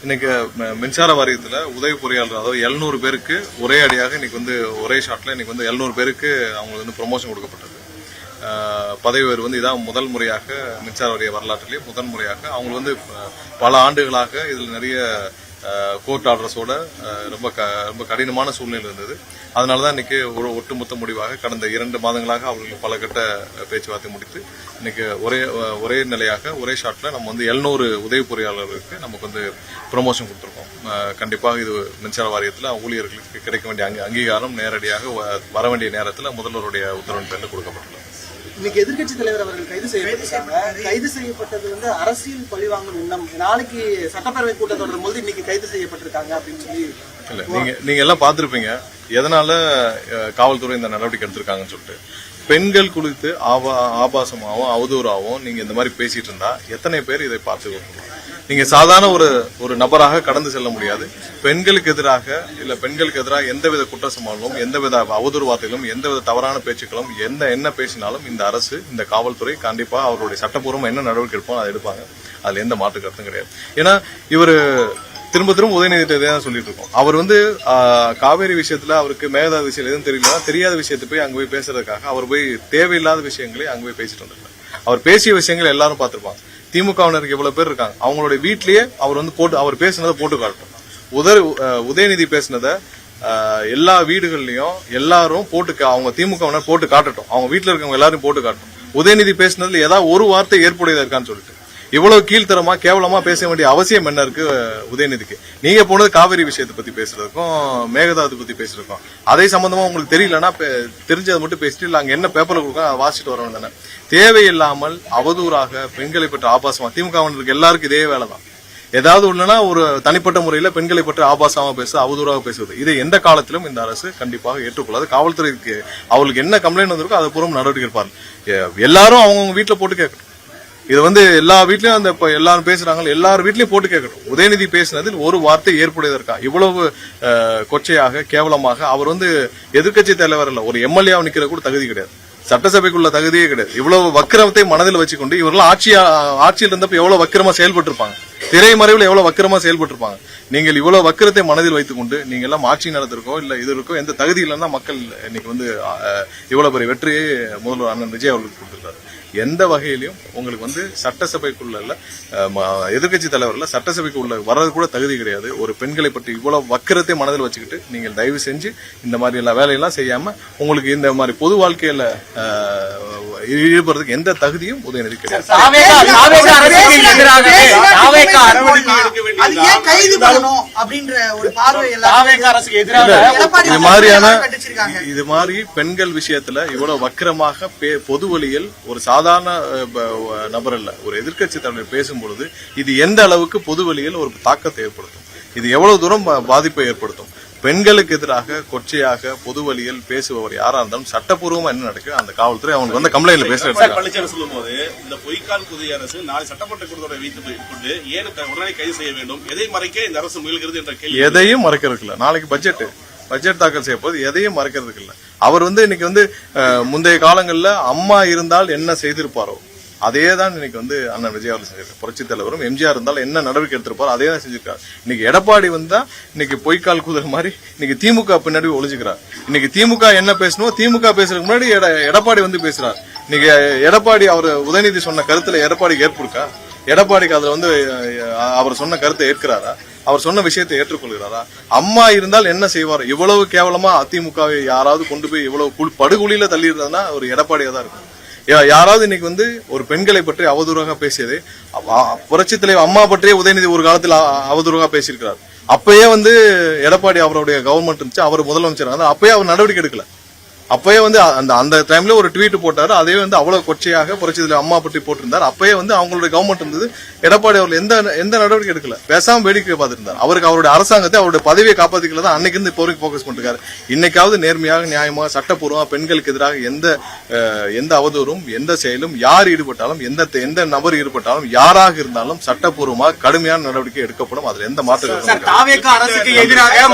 இன்னைக்கு மின்சார வாரியத்துல உதவி பொறியாளர் அதாவது 700 பேருக்கு ஒரே அடியாக இன்னைக்கு வந்து ஒரே ஷாட்ல இன்னைக்கு வந்து 700 பேருக்கு அவங்களுக்கு வந்து ப்ரொமோஷன் கொடுக்கப்பட்டது. பதவி உயர்வு வந்து இதான் முதல் முறையாக மின்சார வாரிய வரலாற்றிலேயே முதல் முறையாக அவங்க வந்து பல ஆண்டுகளாக இதுல நிறைய கோர்ட் ஆர்டர்ஸோட ரொம்ப கடினமான சூழ்நிலை இருந்தது. அதனாலதான் இன்னைக்கு ஒரு ஒட்டுமொத்த முடிவாக கடந்த 2 மாதங்களாக அவர்களுக்கு பல கட்ட பேச்சுவார்த்தை முடித்து இன்னைக்கு ஒரே நிலையாக ஒரே ஷாட்ல நம்ம வந்து 700 உதவி பொறியாளர்களுக்கு நமக்கு வந்து ப்ரொமோஷன் கொடுத்திருக்கோம். கண்டிப்பாக இது மின்சார வாரியத்தில் ஊழியர்களுக்கு கிடைக்க வேண்டிய அங்கீகாரம் நேரடியாக வர வேண்டிய நேரத்தில் முதல்வருடைய உத்தரவின் பேரில் கொடுக்கப்பட்டுள்ளது. இன்னைக்கு எதிர்கட்சி தலைவர் அவர்கள் கைது செய்யப்பட்டிருக்காங்க. கைது செய்யப்பட்டது வந்து அரசியல் பழிவாங்கும் எண்ணம். நாளைக்கு சட்டப்பேரவை கூட்டத்தொடரும் போது இன்னைக்கு கைது செய்யப்பட்டிருக்காங்க அப்படின்னு சொல்லி இல்ல நீங்க எல்லாம் பார்த்திருப்பீங்க எதனால காவல்துறை இந்த நடவடிக்கை எடுத்திருக்காங்கன்னு சொல்லிட்டு. பெண்கள் குறித்து ஆபாசமாகவும் அவதூறாகவும் நீங்க இந்த மாதிரி பேசிட்டு இருந்தா எத்தனை பேர் இதை பார்த்து நீங்க சாதாரண ஒரு நபராக கடந்து செல்ல முடியாது. பெண்களுக்கு எதிராக எந்தவித குற்றச்சம்பவங்களும் எந்தவித அவதூறு வார்த்தைகளும் எந்தவித தவறான பேச்சுக்களும் என்ன பேசினாலும் இந்த அரசு இந்த காவல்துறை கண்டிப்பா அவருடைய சட்டப்பூர்வம் என்ன நடவடிக்கை எடுப்போம் அதை எடுப்பாங்க. அதுல எந்த மாற்று கருத்தும் கிடையாது. ஏன்னா இவரு திரும்ப உதயநிதி தான் சொல்லிட்டு இருக்கோம். அவர் வந்து காவேரி விஷயத்துல அவருக்கு மேகதாது விஷயம் எதுவும் தெரியல, தெரியாத விஷயத்தை போய் அங்க போய் பேசுறதுக்காக அவர் போய் தேவையில்லாத விஷயங்களை அங்க போய் பேசிட்டு வந்திருக்காரு. அவர் பேசிய விஷயங்கள் எல்லாரும் பார்த்திருப்பாங்க. திமுகவினருக்கு எவ்வளவு பேர் இருக்காங்க, அவங்களுடைய வீட்லயே அவர் வந்து அவர் பேசினதை போட்டு காட்டும். உதயநிதி பேசினத எல்லா வீடுகள்லயும் எல்லாரும் அவங்க திமுகவினர் போட்டு காட்டட்டும், அவங்க வீட்டுல இருக்கவங்க எல்லாரும் போட்டு காட்டும். உதயநிதி பேசினதுல ஏதாவது ஒரு வார்த்தை ஏற்புடையதா இருக்கான்னு சொல்லிட்டு இவ்வளவு கீழ்த்தரமா கேவலமா பேச வேண்டிய அவசியம் என்ன இருக்கு உதயநிதிக்கு? நீங்க போனது காவிரி விஷயத்தை பத்தி பேசுறதுக்கும் மேகதாது பத்தி பேசுறதுக்கும் அதே சம்பந்தமா உங்களுக்கு தெரியலன்னா தெரிஞ்சதை மட்டும் பேசிட்டு இல்ல அங்க என்ன பேப்பர்ல கொடுக்க அதை வாசிட்டு வரணும் தானே. தேவையில்லாமல் அவதூறாக பெண்களை பற்றி ஆபாசமா திமுகவினருக்கு எல்லாருக்கும் இதே வேலைதான். ஏதாவது உள்ளனா ஒரு தனிப்பட்ட முறையில பெண்களை பற்றி ஆபாசமா பேசுறது அவதூறாக பேசுவது இதை எந்த காலத்திலும் இந்த அரசு கண்டிப்பாக ஏற்றுக்கொள்ளாது. காவல்துறைக்கு அவங்களுக்கு என்ன கம்ப்ளைண்ட் வந்திருக்கோ அது பூர்வம் நடவடிக்கை எடுப்பாரு. எல்லாரும் அவங்கவுங்க வீட்டுல போட்டு கேட்கணும். இது வந்து எல்லா வீட்லயும் அந்த எல்லாரும் பேசுறாங்க, எல்லாரும் வீட்லயும் போட்டு கேட்கணும். உதயநிதி பேசினதில் ஒரு வார்த்தை ஏற்புடையதற்கா இவ்வளவு கொச்சையாக கேவலமாக அவர் வந்து எதிர்கட்சி தலைவர் இல்ல, ஒரு எம்எல்ஏ நிக்கிற கூட தகுதி கிடையாது, சட்டசபைக்குள்ள தகுதியே கிடையாது. இவ்வளவு வக்கிரத்தை மனதில் வச்சுக்கொண்டு இவர்கள் ஆட்சியில் இருந்தப்ப எவ்வளவு வக்கிரமா செயல்பட்டு இருப்பாங்க, திரைமறைவில் எவ்வளவு வக்கிரமா செயல்பட்டு இருப்பாங்க. நீங்கள் இவ்வளவு வக்கிரத்தை மனதில் வைத்துக் கொண்டு நீங்க எல்லாம் ஆட்சி நடத்திருக்கோ இல்ல இது இருக்கோ எந்த தகுதி இல்லைன்னா மக்கள் இன்னைக்கு வந்து இவ்வளவு பெரிய வெற்றியை முதல்வர் அண்ணன் விஜய் அவர்களுக்கு கொடுத்திருக்காரு. எந்த வகையிலையும் உங்களுக்கு வந்து சட்டசபைக்குள்ள எதிர்கட்சி தலைவர்ல சட்டசபைக்கு உள்ள வர்றது கூட தகுதி கிடையாது. ஒரு பெண்களை பற்றி இவ்வளவு வக்கிரத்தை மனதில் வச்சுக்கிட்டு நீங்கள் தயவு செஞ்சு இந்த மாதிரி எல்லா வேலையெல்லாம் செய்யாம உங்களுக்கு இந்த மாதிரி பொது வாழ்க்கையில ஈடுபடுறதுக்கு எந்த தகுதியும் உதயநிதி கிடையாது. இது மாதிரி பெண்கள் விஷயத்துல இவ்வளவு வக்கிரமாக பொது வழியில் ஒரு சாதாரண நபர் அல்ல ஒரு எதிர்கட்சி தலைவர் பேசும்பொழுது இது எந்த அளவுக்கு பொது வழியில் ஒரு தாக்கத்தை ஏற்படுத்தும், இது எவ்வளவு தூரம் பாதிப்பை ஏற்படுத்தும். பெண்களுக்கு எதிராக கொச்சையாக பொது வழியில் பேசுபவர் யாரா இருந்தாலும் சட்டப்பூர்வமா என்ன நடக்கும் அந்த காவல்துறை அவங்களுக்கு வந்து கம்ப்ளைண்ட்ல பேசுறது சொல்லும் போது இந்த பொய்க்கால் புதிய அரசு நாளை சட்டமன்ற கூட்டத்தொடரை வைத்து கொண்டு ஏன் உடனே கைது செய்ய வேண்டும், எதை மறைக்க இந்த அரசு முயல்கிறது என்ற கேள்வி. எதையும் மறைக்கிறதுக்கு இல்ல, நாளைக்கு பட்ஜெட் தாக்கல் செய்ய போது எதையும் மறைக்கிறதுக்கு இல்ல. அவர் வந்து இன்னைக்கு வந்து முந்தைய காலங்கள்ல அம்மா இருந்தால் என்ன செய்திருப்பாரோ அதே தான் இன்னைக்கு வந்து அண்ணன் விஜய் அவர்கள் செஞ்சிருக்காரு. புரட்சி தலைவரும் எம்ஜிஆர் இருந்தாலும் என்ன நடவடிக்கை எடுத்திருப்பாரோ அதே தான் செஞ்சிருக்காரு. இன்னைக்கு எடப்பாடி வந்தா இன்னைக்கு பொய்க்கால் கூதல் மாதிரி இன்னைக்கு திமுக பின்னாடி ஒளிஞ்சுக்கிறார். இன்னைக்கு திமுக என்ன பேசணும், திமுக பேசுறதுக்கு முன்னாடி எடப்பாடி வந்து பேசுறார். இன்னைக்கு எடப்பாடி அவர் உதயநிதி சொன்ன கருத்துல எடப்பாடிக்கு ஏற்புருக்கா? எடப்பாடிக்கு அதுல வந்து அவர் சொன்ன கருத்தை ஏற்கிறாரா? அவர் சொன்ன விஷயத்தை ஏற்றுக்கொள்கிறாரா? அம்மா இருந்தால் என்ன செய்வார்? இவ்வளவு கேவலமா அதிமுகவை யாராவது கொண்டு போய் இவ்வளவு படுகொலியில தள்ளிடுறதுன்னா ஒரு எடப்பாடியா தான் இருக்கும். யாராவது இன்னைக்கு வந்து ஒரு பெண்களை பற்றி அவதூறாக பேசியது புரட்சி தலைவர் அம்மா பற்றியே உதயநிதி ஒரு காலத்தில் அவதூறாக பேசியிருக்கிறார். அப்பயே வந்து எடப்பாடி அவருடைய கவர்மெண்ட் இருந்துச்சு, அவர் முதலமைச்சர், அப்பயே அவர் நடவடிக்கை எடுக்கல. அப்பயே வந்து அந்த டைம்ல ஒரு ட்வீட் போட்டாரு, அதே வந்து அவ்வளவு கொச்சையாக புரட்சி அம்மா பற்றி போட்டிருந்தார். அப்பயே வந்து அவங்களுடைய கவர்மெண்ட் இருந்தது, எடப்பாடி அவர்கள் எந்த நடவடிக்கை எடுக்கல, பேசாம வேடிக்கை பார்த்திருந்தார். அவருக்கு அவருடைய அரசாங்கத்தை அவருடைய பதவியை காப்பாற்றிக்கல தான் அன்னைக்கு இருந்து இப்போ வரைக்கும் போக்கஸ் பண்ணிருக்காரு. இன்னைக்காவது நேர்மையாக நியாயமாக சட்டப்பூர்வமாக பெண்களுக்கு எதிராக எந்த அவதூறும் எந்த செயலும் யார் ஈடுபட்டாலும் எந்த நபர் ஈடுபட்டாலும் யாராக இருந்தாலும் சட்டப்பூர்வமாக கடுமையான நடவடிக்கை எடுக்கப்படும். அதுல எந்த மாற்றம் அரசுக்கு எதிராக